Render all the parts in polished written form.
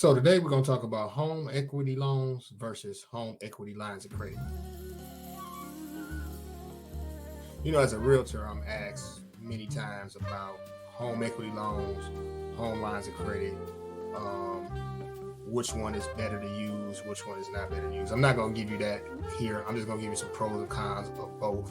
So today we're going to talk about home equity loans versus home equity lines of credit. As a realtor, I'm asked many times about home equity loans, home lines of credit, which one is better to use, which one is not better to use. I'm not going to give you that here. I'm just going to give you some pros and cons of both.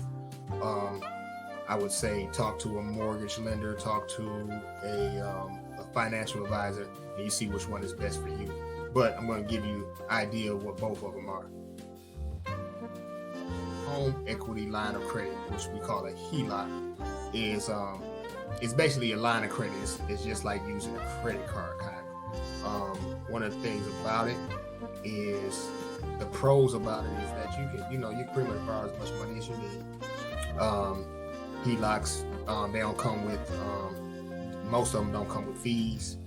I would say talk to a mortgage lender, talk to a financial advisor, and you see which one is best for you. But I'm going to give you an idea of what both of them are. Home equity line of credit, which we call a HELOC, is it's basically a line of credit. It's just like using a credit card kind of. One of the things about it is the pros about it is that you can pretty much borrow as much money as you need. HELOCs, they don't come with most of them don't come with fees,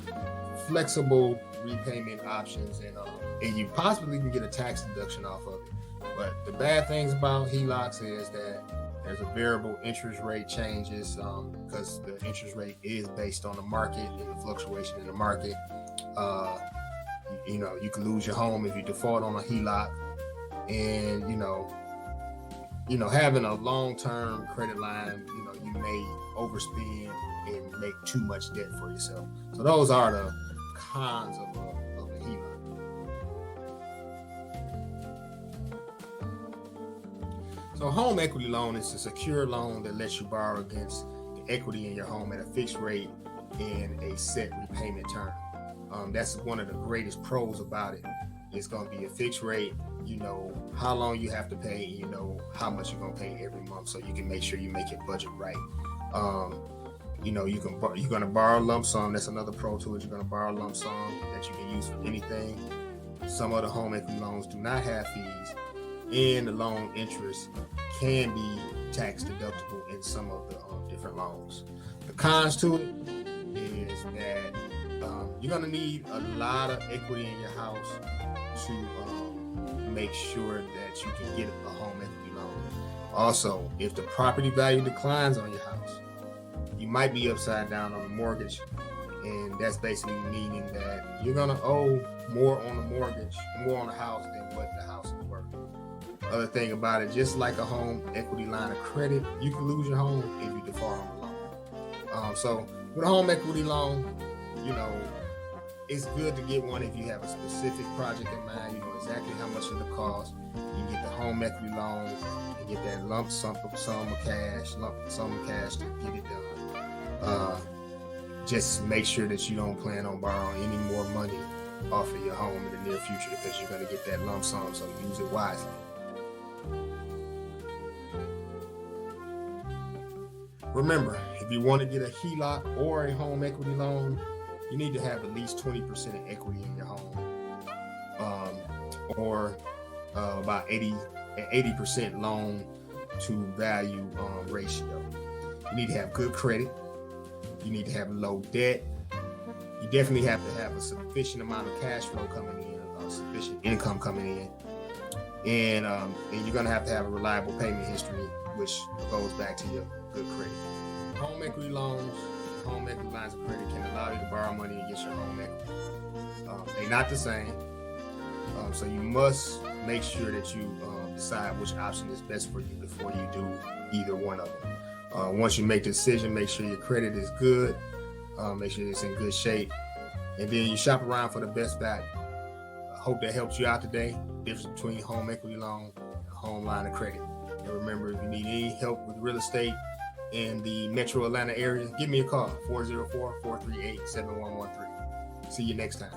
flexible repayment options, and you possibly can get a tax deduction off of it. But the bad things about HELOCs is that there's a variable interest rate changes because the interest rate is based on the market and the fluctuation in the market. You can lose your home if you default on a HELOC, and having a long-term credit line, you may overspend and make too much debt for yourself. So those are the cons of a HELOC. So a home equity loan is a secure loan that lets you borrow against the equity in your home at a fixed rate and a set repayment term. That's one of the greatest pros about it. It's going to be a fixed rate. You know how long you have to pay, and you know how much you're going to pay every month, so you can make sure you make your budget right. You're going to borrow a lump sum. That's another pro to it. You're going to borrow a lump sum that you can use for anything. Some of the home equity loans do not have fees, and the loan interest can be tax deductible in some of the different loans. The cons to it is that you're going to need a lot of equity in your house to make sure that you can get a home equity loan. Also, if the property value declines on your house, you might be upside down on the mortgage, and that's basically meaning that you're going to owe more on the mortgage, more on the house than what the house is worth. Other thing about it, just like a home equity line of credit, you can lose your home if you default on the loan. So with a home equity loan, it's good to get one if you have a specific project in mind. You know exactly how much it'll cost. You can get the home equity loan and get that lump sum of cash to get it done. Just make sure that you don't plan on borrowing any more money off of your home in the near future, because you're going to get that lump sum, so use it wisely. Remember, if you want to get a HELOC or a home equity loan, you need to have at least 20% of equity in your home, or about 80% loan to value ratio. You need to have good credit. You need to have low debt. You definitely have to have a sufficient amount of cash flow coming in, sufficient income coming in, and you're going to have a reliable payment history, which goes back to your good credit. Home equity loans, home equity lines of credit can allow you to borrow money against your home equity. They're not the same, so you must make sure that you decide which option is best for you before you do either one of them. Once you make the decision, make sure your credit is good, make sure it's in good shape, and then you shop around for the best value. I hope that helps you out today. The difference between home equity loan and home line of credit. And remember, if you need any help with real estate in the Metro Atlanta area, give me a call, 404-438-7113. See you next time.